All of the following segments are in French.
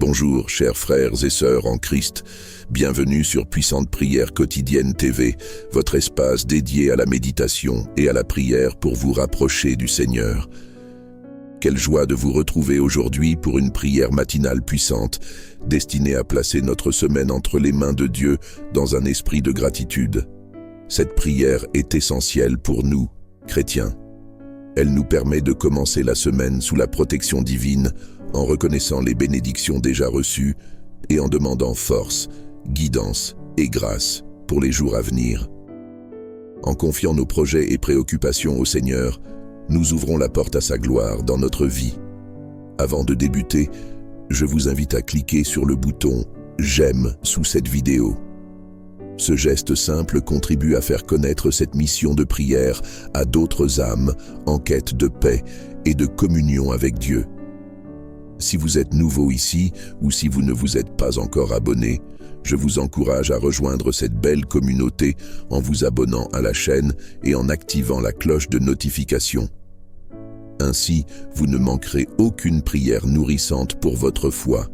Bonjour, chers frères et sœurs en Christ. Bienvenue sur Puissante Prière Quotidienne TV, votre espace dédié à la méditation et à la prière pour vous rapprocher du Seigneur. Quelle joie de vous retrouver aujourd'hui pour une prière matinale puissante, destinée à placer notre semaine entre les mains de Dieu dans un esprit de gratitude. Cette prière est essentielle pour nous, chrétiens. Elle nous permet de commencer la semaine sous la protection divine, en reconnaissant les bénédictions déjà reçues et en demandant force, guidance et grâce pour les jours à venir. En confiant nos projets et préoccupations au Seigneur, nous ouvrons la porte à sa gloire dans notre vie. Avant de débuter, je vous invite à cliquer sur le bouton « J'aime » sous cette vidéo. Ce geste simple contribue à faire connaître cette mission de prière à d'autres âmes en quête de paix et de communion avec Dieu. Si vous êtes nouveau ici ou si vous ne vous êtes pas encore abonné, je vous encourage à rejoindre cette belle communauté en vous abonnant à la chaîne et en activant la cloche de notification. Ainsi, vous ne manquerez aucune prière nourrissante pour votre foi.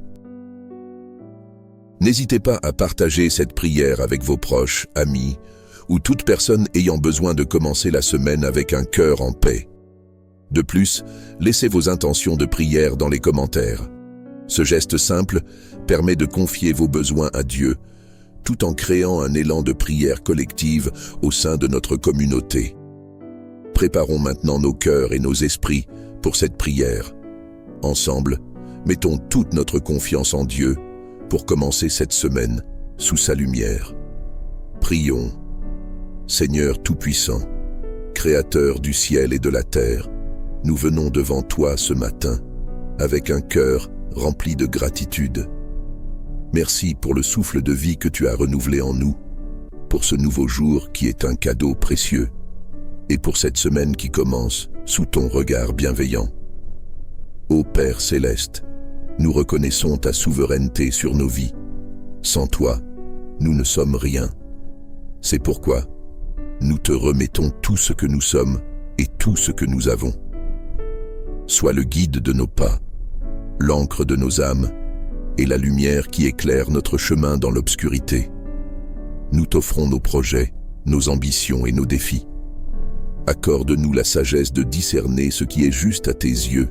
N'hésitez pas à partager cette prière avec vos proches, amis, ou toute personne ayant besoin de commencer la semaine avec un cœur en paix. De plus, laissez vos intentions de prière dans les commentaires. Ce geste simple permet de confier vos besoins à Dieu, tout en créant un élan de prière collective au sein de notre communauté. Préparons maintenant nos cœurs et nos esprits pour cette prière. Ensemble, mettons toute notre confiance en Dieu pour commencer cette semaine sous sa lumière. Prions. Seigneur Tout-Puissant, Créateur du ciel et de la terre, nous venons devant toi ce matin avec un cœur rempli de gratitude. Merci pour le souffle de vie que tu as renouvelé en nous, pour ce nouveau jour qui est un cadeau précieux, et pour cette semaine qui commence sous ton regard bienveillant. Ô Père céleste, nous reconnaissons ta souveraineté sur nos vies. Sans toi, nous ne sommes rien. C'est pourquoi nous te remettons tout ce que nous sommes et tout ce que nous avons. Sois le guide de nos pas, l'encre de nos âmes et la lumière qui éclaire notre chemin dans l'obscurité. Nous t'offrons nos projets, nos ambitions et nos défis. Accorde-nous la sagesse de discerner ce qui est juste à tes yeux.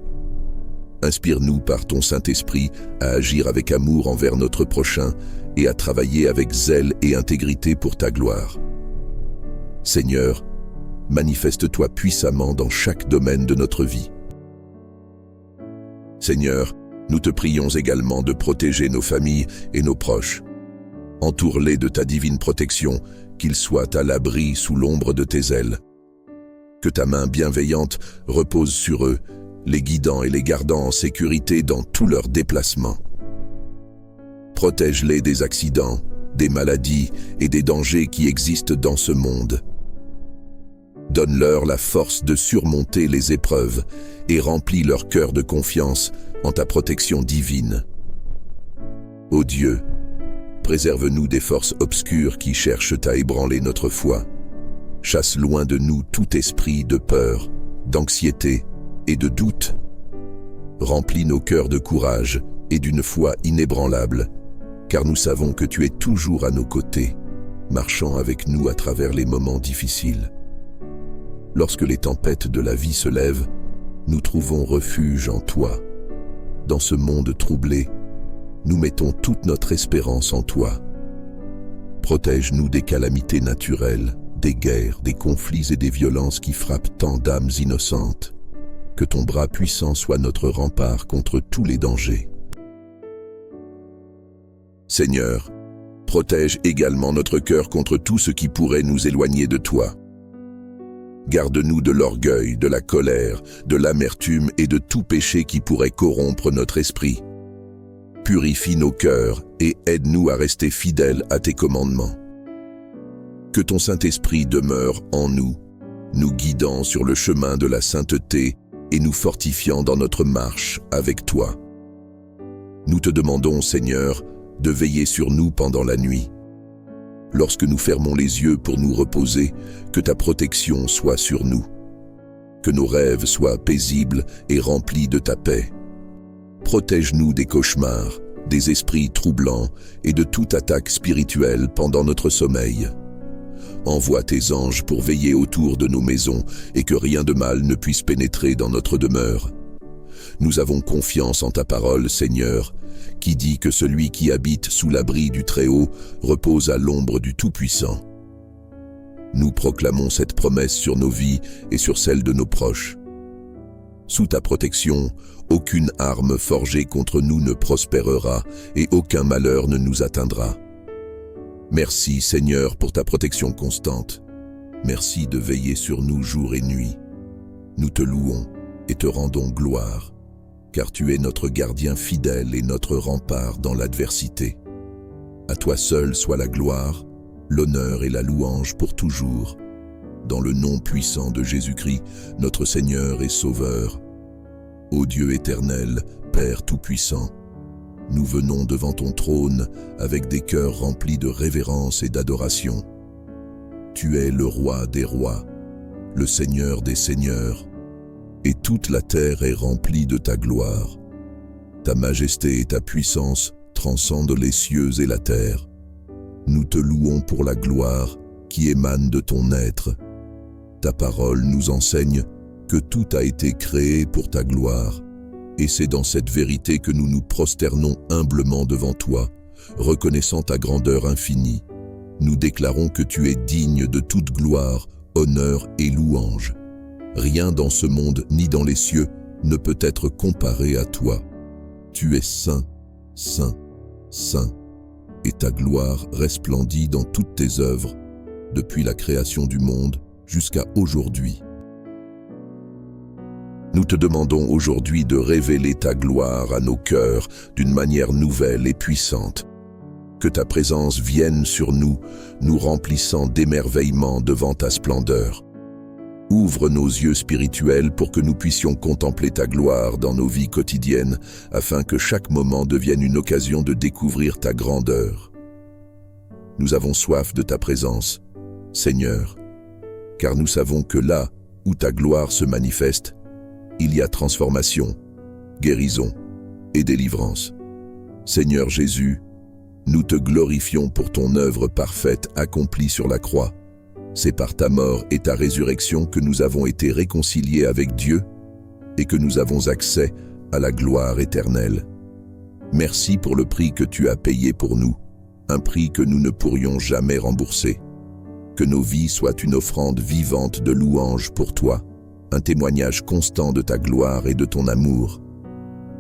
Inspire-nous par ton Saint-Esprit à agir avec amour envers notre prochain et à travailler avec zèle et intégrité pour ta gloire. Seigneur, manifeste-toi puissamment dans chaque domaine de notre vie. Seigneur, nous te prions également de protéger nos familles et nos proches. Entoure-les de ta divine protection, qu'ils soient à l'abri sous l'ombre de tes ailes. Que ta main bienveillante repose sur eux, les guidant et les gardant en sécurité dans tous leurs déplacements. Protège-les des accidents, des maladies et des dangers qui existent dans ce monde. Donne-leur la force de surmonter les épreuves et remplis leur cœur de confiance en ta protection divine. Ô Dieu, préserve-nous des forces obscures qui cherchent à ébranler notre foi. Chasse loin de nous tout esprit de peur, d'anxiété et de doute. Remplis nos cœurs de courage et d'une foi inébranlable, car nous savons que tu es toujours à nos côtés, marchant avec nous à travers les moments difficiles. Lorsque les tempêtes de la vie se lèvent, nous trouvons refuge en toi. Dans ce monde troublé, nous mettons toute notre espérance en toi. Protège-nous des calamités naturelles, des guerres, des conflits et des violences qui frappent tant d'âmes innocentes. Que ton bras puissant soit notre rempart contre tous les dangers. Seigneur, protège également notre cœur contre tout ce qui pourrait nous éloigner de toi. Garde-nous de l'orgueil, de la colère, de l'amertume et de tout péché qui pourrait corrompre notre esprit. Purifie nos cœurs et aide-nous à rester fidèles à tes commandements. Que ton Saint-Esprit demeure en nous, nous guidant sur le chemin de la sainteté et nous fortifiant dans notre marche avec toi. Nous te demandons, Seigneur, de veiller sur nous pendant la nuit. Lorsque nous fermons les yeux pour nous reposer, que ta protection soit sur nous. Que nos rêves soient paisibles et remplis de ta paix. Protège-nous des cauchemars, des esprits troublants et de toute attaque spirituelle pendant notre sommeil. Envoie tes anges pour veiller autour de nos maisons et que rien de mal ne puisse pénétrer dans notre demeure. Nous avons confiance en ta parole, Seigneur, qui dit que celui qui habite sous l'abri du Très-Haut repose à l'ombre du Tout-Puissant. Nous proclamons cette promesse sur nos vies et sur celles de nos proches. Sous ta protection, aucune arme forgée contre nous ne prospérera et aucun malheur ne nous atteindra. Merci, Seigneur, pour ta protection constante. Merci de veiller sur nous jour et nuit. Nous te louons et te rendons gloire, car tu es notre gardien fidèle et notre rempart dans l'adversité. À toi seul soit la gloire, l'honneur et la louange pour toujours. Dans le nom puissant de Jésus-Christ, notre Seigneur et Sauveur. Ô Dieu éternel, Père tout-puissant, nous venons devant ton trône avec des cœurs remplis de révérence et d'adoration. Tu es le roi des rois, le Seigneur des seigneurs, et toute la terre est remplie de ta gloire. Ta majesté et ta puissance transcendent les cieux et la terre. Nous te louons pour la gloire qui émane de ton être. Ta parole nous enseigne que tout a été créé pour ta gloire. Et c'est dans cette vérité que nous nous prosternons humblement devant toi, reconnaissant ta grandeur infinie. Nous déclarons que tu es digne de toute gloire, honneur et louange. Rien dans ce monde ni dans les cieux ne peut être comparé à toi. Tu es saint, saint, saint, et ta gloire resplendit dans toutes tes œuvres, depuis la création du monde jusqu'à aujourd'hui. Nous te demandons aujourd'hui de révéler ta gloire à nos cœurs d'une manière nouvelle et puissante. Que ta présence vienne sur nous, nous remplissant d'émerveillement devant ta splendeur. Ouvre nos yeux spirituels pour que nous puissions contempler ta gloire dans nos vies quotidiennes, afin que chaque moment devienne une occasion de découvrir ta grandeur. Nous avons soif de ta présence, Seigneur, car nous savons que là où ta gloire se manifeste, il y a transformation, guérison et délivrance. Seigneur Jésus, nous te glorifions pour ton œuvre parfaite accomplie sur la croix. C'est par ta mort et ta résurrection que nous avons été réconciliés avec Dieu et que nous avons accès à la gloire éternelle. Merci pour le prix que tu as payé pour nous, un prix que nous ne pourrions jamais rembourser. Que nos vies soient une offrande vivante de louange pour toi, un témoignage constant de ta gloire et de ton amour.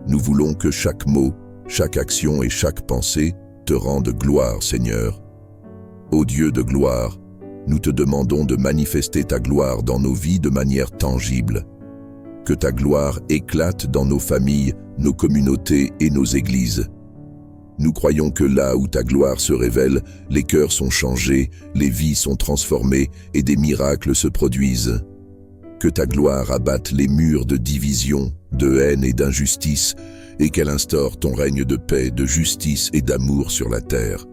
Nous voulons que chaque mot, chaque action et chaque pensée te rendent gloire, Seigneur. Ô Dieu de gloire, nous te demandons de manifester ta gloire dans nos vies de manière tangible. Que ta gloire éclate dans nos familles, nos communautés et nos églises. Nous croyons que là où ta gloire se révèle, les cœurs sont changés, les vies sont transformées et des miracles se produisent. Que ta gloire abatte les murs de division, de haine et d'injustice, et qu'elle instaure ton règne de paix, de justice et d'amour sur la terre.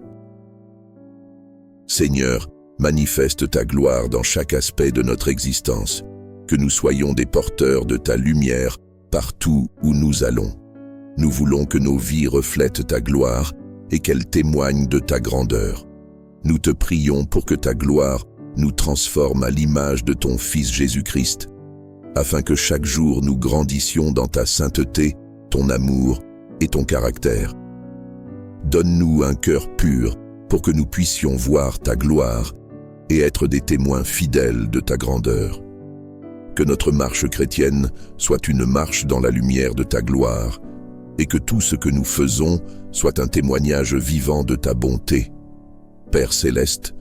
Seigneur, manifeste ta gloire dans chaque aspect de notre existence, que nous soyons des porteurs de ta lumière partout où nous allons. Nous voulons que nos vies reflètent ta gloire et qu'elles témoignent de ta grandeur. Nous te prions pour que ta gloire nous transforme à l'image de ton Fils Jésus-Christ, afin que chaque jour nous grandissions dans ta sainteté, ton amour et ton caractère. Donne-nous un cœur pur pour que nous puissions voir ta gloire et être des témoins fidèles de ta grandeur. Que notre marche chrétienne soit une marche dans la lumière de ta gloire et que tout ce que nous faisons soit un témoignage vivant de ta bonté. Père céleste,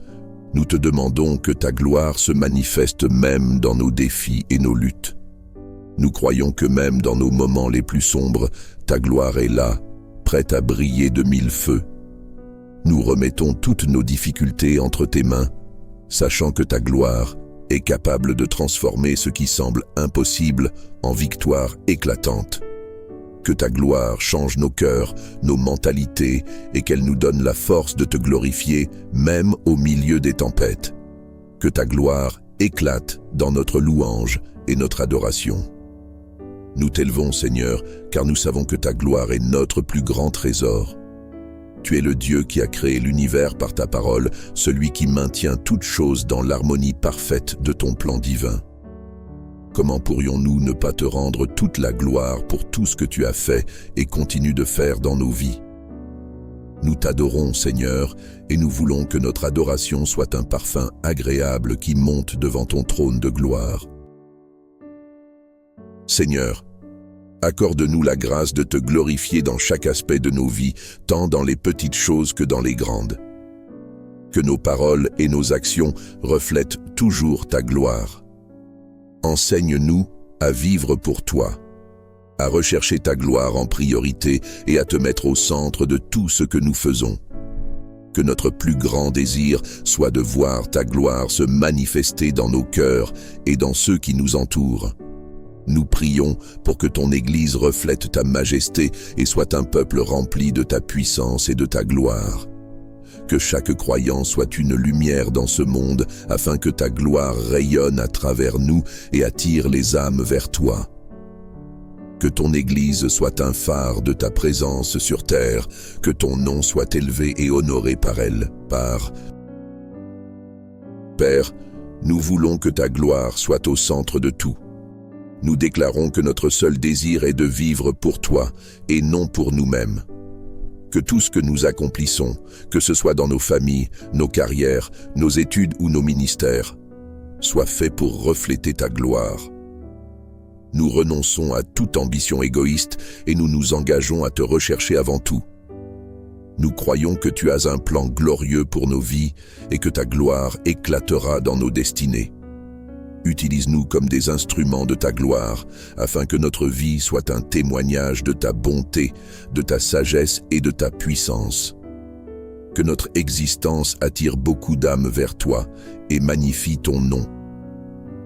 nous te demandons que ta gloire se manifeste même dans nos défis et nos luttes. Nous croyons que même dans nos moments les plus sombres, ta gloire est là, prête à briller de mille feux. Nous remettons toutes nos difficultés entre tes mains, sachant que ta gloire est capable de transformer ce qui semble impossible en victoire éclatante. Que ta gloire change nos cœurs, nos mentalités et qu'elle nous donne la force de te glorifier même au milieu des tempêtes. Que ta gloire éclate dans notre louange et notre adoration. Nous t'élevons, Seigneur, car nous savons que ta gloire est notre plus grand trésor. Tu es le Dieu qui a créé l'univers par ta parole, celui qui maintient toutes choses dans l'harmonie parfaite de ton plan divin. Comment pourrions-nous ne pas te rendre toute la gloire pour tout ce que tu as fait et continues de faire dans nos vies? Nous t'adorons, Seigneur, et nous voulons que notre adoration soit un parfum agréable qui monte devant ton trône de gloire. Seigneur, accorde-nous la grâce de te glorifier dans chaque aspect de nos vies, tant dans les petites choses que dans les grandes. Que nos paroles et nos actions reflètent toujours ta gloire. Enseigne-nous à vivre pour toi, à rechercher ta gloire en priorité et à te mettre au centre de tout ce que nous faisons. Que notre plus grand désir soit de voir ta gloire se manifester dans nos cœurs et dans ceux qui nous entourent. Nous prions pour que ton Église reflète ta majesté et soit un peuple rempli de ta puissance et de ta gloire. Que chaque croyant soit une lumière dans ce monde afin que ta gloire rayonne à travers nous et attire les âmes vers toi. Que ton Église soit un phare de ta présence sur terre, que ton nom soit élevé et honoré par elle, Père, nous voulons que ta gloire soit au centre de tout. Nous déclarons que notre seul désir est de vivre pour toi et non pour nous-mêmes. Que tout ce que nous accomplissons, que ce soit dans nos familles, nos carrières, nos études ou nos ministères, soit fait pour refléter ta gloire. Nous renonçons à toute ambition égoïste et nous nous engageons à te rechercher avant tout. Nous croyons que tu as un plan glorieux pour nos vies et que ta gloire éclatera dans nos destinées. Utilise-nous comme des instruments de ta gloire, afin que notre vie soit un témoignage de ta bonté, de ta sagesse et de ta puissance. Que notre existence attire beaucoup d'âmes vers toi et magnifie ton nom.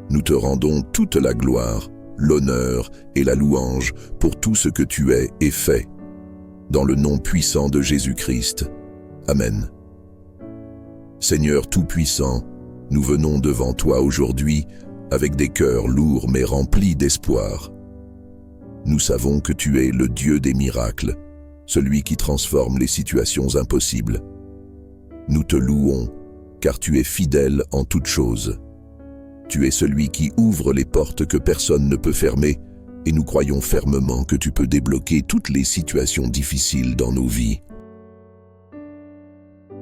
Nous te rendons toute la gloire, l'honneur et la louange pour tout ce que tu es et fais. Dans le nom puissant de Jésus-Christ. Amen. Seigneur Tout-Puissant, nous venons devant toi aujourd'hui avec des cœurs lourds mais remplis d'espoir. Nous savons que tu es le Dieu des miracles, celui qui transforme les situations impossibles. Nous te louons, car tu es fidèle en toutes choses. Tu es celui qui ouvre les portes que personne ne peut fermer, et nous croyons fermement que tu peux débloquer toutes les situations difficiles dans nos vies.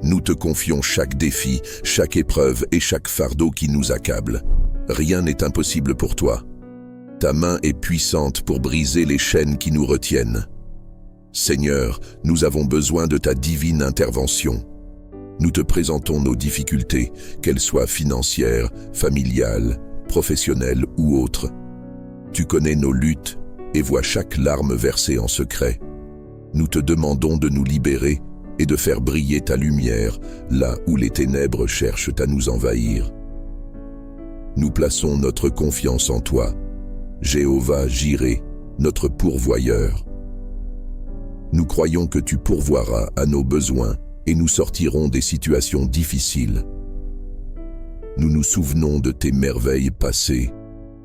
Nous te confions chaque défi, chaque épreuve et chaque fardeau qui nous accable. Rien n'est impossible pour toi. Ta main est puissante pour briser les chaînes qui nous retiennent. Seigneur, nous avons besoin de ta divine intervention. Nous te présentons nos difficultés, qu'elles soient financières, familiales, professionnelles ou autres. Tu connais nos luttes et vois chaque larme versée en secret. Nous te demandons de nous libérer et de faire briller ta lumière là où les ténèbres cherchent à nous envahir. Nous plaçons notre confiance en toi, Jéhovah Jireh, notre pourvoyeur. Nous croyons que tu pourvoiras à nos besoins et nous sortirons des situations difficiles. Nous nous souvenons de tes merveilles passées,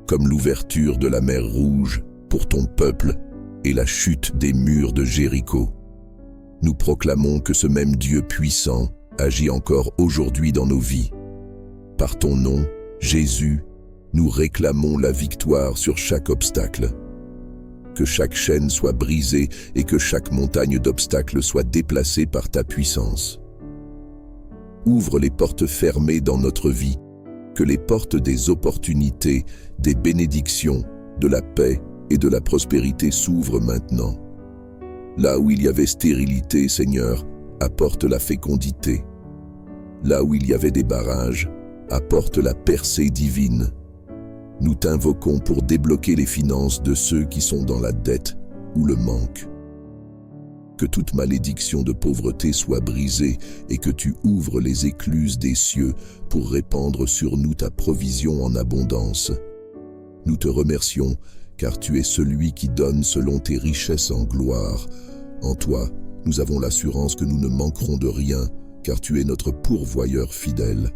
comme l'ouverture de la mer Rouge pour ton peuple et la chute des murs de Jéricho. Nous proclamons que ce même Dieu puissant agit encore aujourd'hui dans nos vies. Par ton nom, Jésus, nous réclamons la victoire sur chaque obstacle. Que chaque chaîne soit brisée et que chaque montagne d'obstacles soit déplacée par ta puissance. Ouvre les portes fermées dans notre vie, que les portes des opportunités, des bénédictions, de la paix et de la prospérité s'ouvrent maintenant. Là où il y avait stérilité, Seigneur, apporte la fécondité. Là où il y avait des barrages, apporte la percée divine. Nous t'invoquons pour débloquer les finances de ceux qui sont dans la dette ou le manque. Que toute malédiction de pauvreté soit brisée et que tu ouvres les écluses des cieux pour répandre sur nous ta provision en abondance. Nous te remercions car tu es celui qui donne selon tes richesses en gloire. En toi, nous avons l'assurance que nous ne manquerons de rien car tu es notre pourvoyeur fidèle.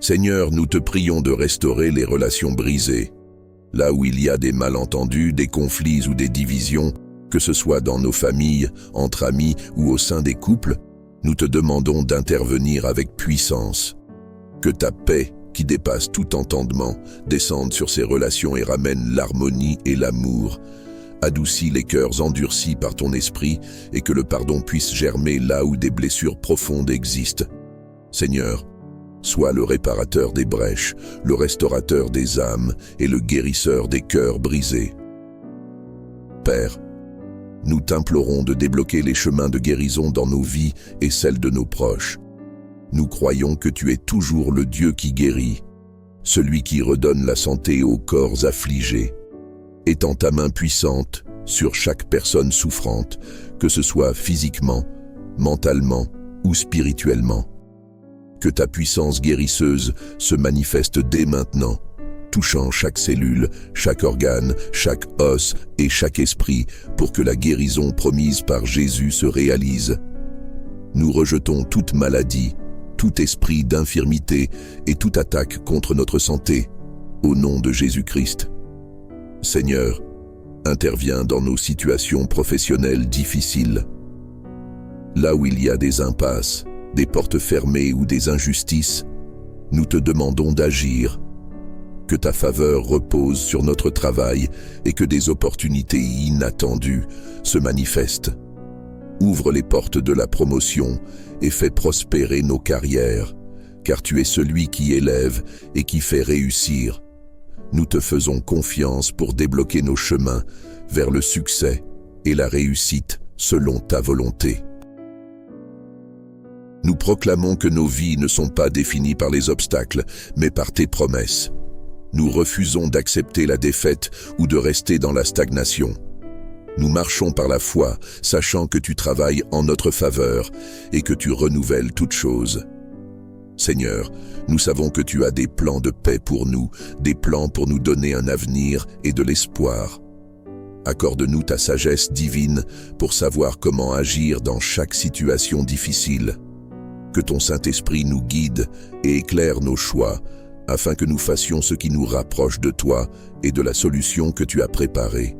Seigneur, nous te prions de restaurer les relations brisées. Là où il y a des malentendus, des conflits ou des divisions, Que ce soit dans nos familles, entre amis ou au sein des couples, nous te demandons d'intervenir avec puissance. Que ta paix, qui dépasse tout entendement, descende sur ces relations et ramène l'harmonie et l'amour. Adoucis les cœurs endurcis par ton esprit et que le pardon puisse germer là où des blessures profondes existent. Seigneur, sois le réparateur des brèches, le restaurateur des âmes et le guérisseur des cœurs brisés. Père, nous t'implorons de débloquer les chemins de guérison dans nos vies et celles de nos proches. Nous croyons que tu es toujours le Dieu qui guérit, celui qui redonne la santé aux corps affligés. Étends ta main puissante sur chaque personne souffrante, que ce soit physiquement, mentalement ou spirituellement. Que ta puissance guérisseuse se manifeste dès maintenant, touchant chaque cellule, chaque organe, chaque os et chaque esprit pour que la guérison promise par Jésus se réalise. Nous rejetons toute maladie, tout esprit d'infirmité et toute attaque contre notre santé, au nom de Jésus-Christ. Seigneur, interviens dans nos situations professionnelles difficiles. Là où il y a des impasses, des portes fermées ou des injustices, nous te demandons d'agir. Que ta faveur repose sur notre travail et que des opportunités inattendues se manifestent. Ouvre les portes de la promotion et fais prospérer nos carrières, car tu es celui qui élève et qui fait réussir. Nous te faisons confiance pour débloquer nos chemins vers le succès et la réussite selon ta volonté. Nous proclamons que nos vies ne sont pas définies par les obstacles, mais par tes promesses. Nous refusons d'accepter la défaite ou de rester dans la stagnation. Nous marchons par la foi, sachant que tu travailles en notre faveur et que tu renouvelles toutes choses. Seigneur, nous savons que tu as des plans de paix pour nous, des plans pour nous donner un avenir et de l'espoir. Accorde-nous ta sagesse divine pour savoir comment agir dans chaque situation difficile. Que ton Saint-Esprit nous guide et éclaire nos choix, afin que nous fassions ce qui nous rapproche de toi et de la solution que tu as préparée.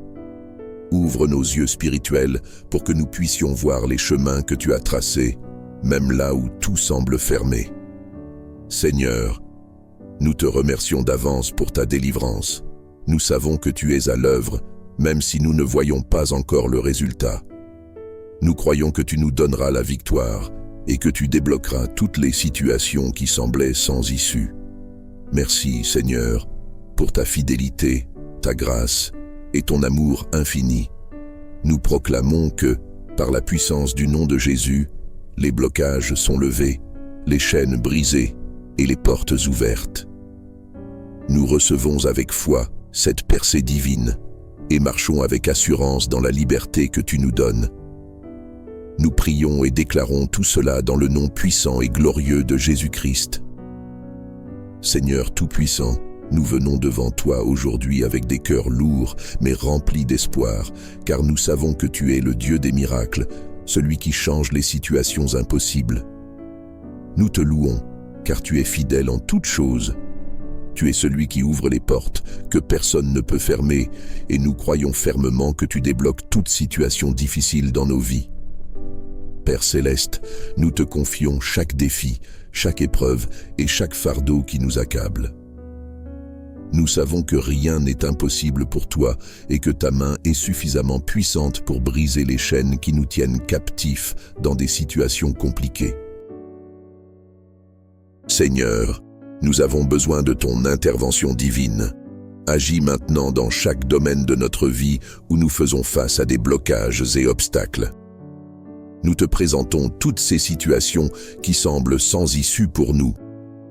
Ouvre nos yeux spirituels pour que nous puissions voir les chemins que tu as tracés, même là où tout semble fermé. Seigneur, nous te remercions d'avance pour ta délivrance. Nous savons que tu es à l'œuvre, même si nous ne voyons pas encore le résultat. Nous croyons que tu nous donneras la victoire et que tu débloqueras toutes les situations qui semblaient sans issue. Merci, Seigneur, pour ta fidélité, ta grâce et ton amour infini. Nous proclamons que, par la puissance du nom de Jésus, les blocages sont levés, les chaînes brisées et les portes ouvertes. Nous recevons avec foi cette percée divine et marchons avec assurance dans la liberté que tu nous donnes. Nous prions et déclarons tout cela dans le nom puissant et glorieux de Jésus-Christ. Seigneur Tout-Puissant, nous venons devant toi aujourd'hui avec des cœurs lourds mais remplis d'espoir, car nous savons que tu es le Dieu des miracles, celui qui change les situations impossibles. Nous te louons, car tu es fidèle en toutes choses. Tu es celui qui ouvre les portes que personne ne peut fermer, et nous croyons fermement que tu débloques toute situation difficile dans nos vies. Père Céleste, nous te confions chaque défi, chaque épreuve et chaque fardeau qui nous accable. Nous savons que rien n'est impossible pour toi et que ta main est suffisamment puissante pour briser les chaînes qui nous tiennent captifs dans des situations compliquées. Seigneur, nous avons besoin de ton intervention divine. Agis maintenant dans chaque domaine de notre vie où nous faisons face à des blocages et obstacles. Nous te présentons toutes ces situations qui semblent sans issue pour nous,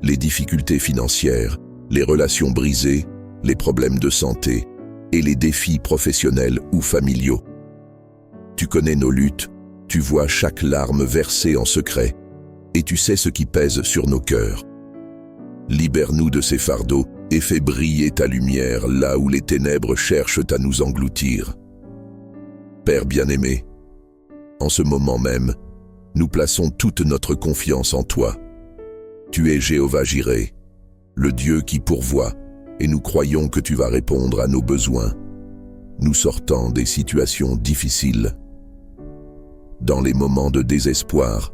les difficultés financières, les relations brisées, les problèmes de santé et les défis professionnels ou familiaux. Tu connais nos luttes, tu vois chaque larme versée en secret et tu sais ce qui pèse sur nos cœurs. Libère-nous de ces fardeaux et fais briller ta lumière là où les ténèbres cherchent à nous engloutir. Père bien-aimé, en ce moment même, nous plaçons toute notre confiance en toi. Tu es Jéhovah Jireh, le Dieu qui pourvoit, et nous croyons que tu vas répondre à nos besoins. nous sortant des situations difficiles. Dans les moments de désespoir,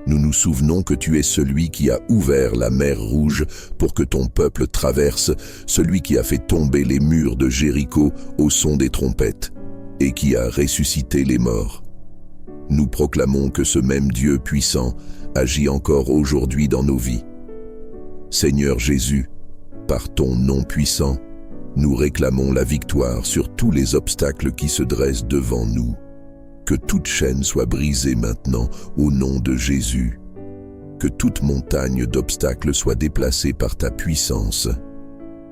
nous nous souvenons que tu es celui qui a ouvert la mer Rouge pour que ton peuple traverse, celui qui a fait tomber les murs de Jéricho au son des trompettes et qui a ressuscité les morts. Nous proclamons que ce même Dieu puissant agit encore aujourd'hui dans nos vies. Seigneur Jésus, par ton nom puissant, nous réclamons la victoire sur tous les obstacles qui se dressent devant nous. Que toute chaîne soit brisée maintenant au nom de Jésus. Que toute montagne d'obstacles soit déplacée par ta puissance.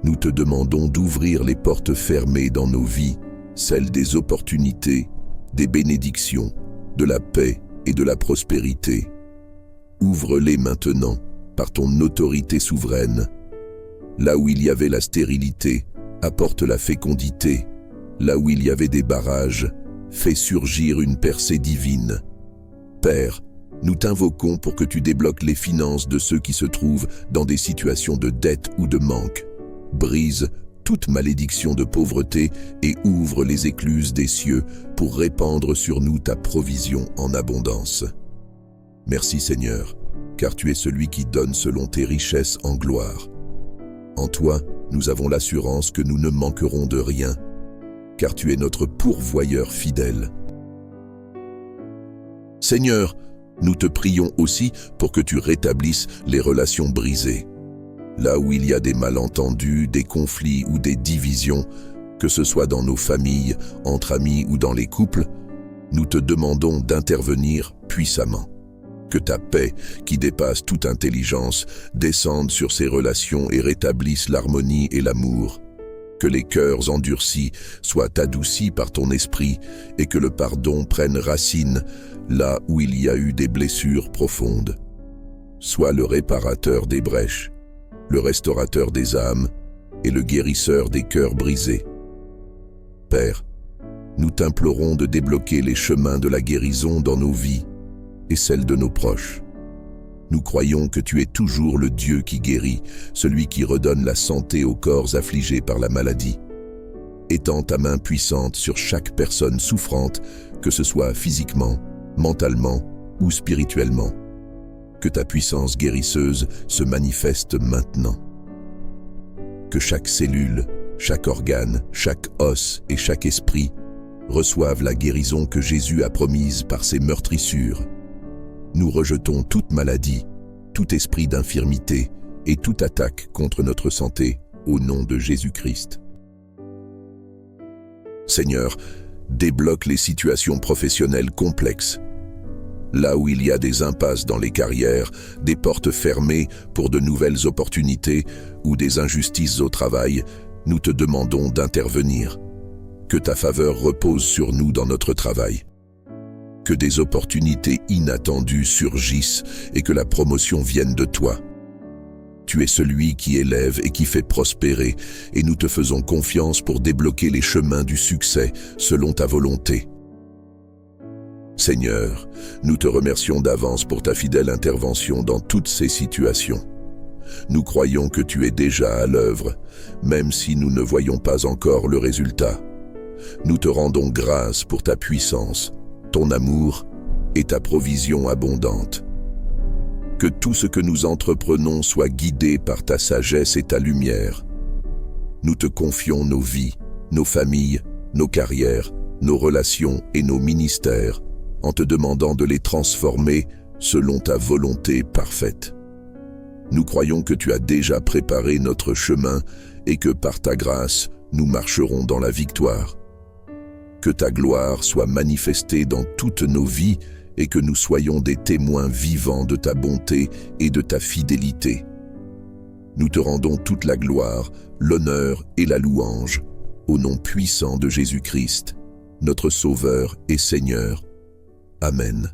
Nous te demandons d'ouvrir les portes fermées dans nos vies, celles des opportunités, des bénédictions, de la paix et de la prospérité. Ouvre-les maintenant par ton autorité souveraine. Là où il y avait la stérilité, apporte la fécondité. Là où il y avait des barrages, fais surgir une percée divine. Père, nous t'invoquons pour que tu débloques les finances de ceux qui se trouvent dans des situations de dette ou de manque. Brise toute malédiction de pauvreté et ouvre les écluses des cieux pour répandre sur nous ta provision en abondance. Merci Seigneur, car tu es celui qui donne selon tes richesses en gloire. En toi, nous avons l'assurance que nous ne manquerons de rien, car tu es notre pourvoyeur fidèle. Seigneur, nous te prions aussi pour que tu rétablisses les relations brisées. Là où il y a des malentendus, des conflits ou des divisions, que ce soit dans nos familles, entre amis ou dans les couples, nous te demandons d'intervenir puissamment. Que ta paix, qui dépasse toute intelligence, descende sur ces relations et rétablisse l'harmonie et l'amour. Que les cœurs endurcis soient adoucis par ton esprit et que le pardon prenne racine là où il y a eu des blessures profondes. Sois le réparateur des brèches, le restaurateur des âmes et le guérisseur des cœurs brisés. Père, nous t'implorons de débloquer les chemins de la guérison dans nos vies et celles de nos proches. Nous croyons que tu es toujours le Dieu qui guérit, celui qui redonne la santé aux corps affligés par la maladie. Étends ta main puissante sur chaque personne souffrante, que ce soit physiquement, mentalement ou spirituellement. Que ta puissance guérisseuse se manifeste maintenant. Que chaque cellule, chaque organe, chaque os et chaque esprit reçoivent la guérison que Jésus a promise par ses meurtrissures. Nous rejetons toute maladie, tout esprit d'infirmité et toute attaque contre notre santé au nom de Jésus-Christ. Seigneur, débloque les situations professionnelles complexes. Là où il y a des impasses dans les carrières, des portes fermées pour de nouvelles opportunités ou des injustices au travail, nous te demandons d'intervenir. Que ta faveur repose sur nous dans notre travail. Que des opportunités inattendues surgissent et que la promotion vienne de toi. Tu es celui qui élève et qui fait prospérer, et nous te faisons confiance pour débloquer les chemins du succès selon ta volonté. Seigneur, nous te remercions d'avance pour ta fidèle intervention dans toutes ces situations. Nous croyons que tu es déjà à l'œuvre, même si nous ne voyons pas encore le résultat. Nous te rendons grâce pour ta puissance, ton amour et ta provision abondante. Que tout ce que nous entreprenons soit guidé par ta sagesse et ta lumière. Nous te confions nos vies, nos familles, nos carrières, nos relations et nos ministères, en te demandant de les transformer selon ta volonté parfaite. Nous croyons que tu as déjà préparé notre chemin et que par ta grâce, nous marcherons dans la victoire. Que ta gloire soit manifestée dans toutes nos vies et que nous soyons des témoins vivants de ta bonté et de ta fidélité. Nous te rendons toute la gloire, l'honneur et la louange, au nom puissant de Jésus-Christ, notre Sauveur et Seigneur. Amen.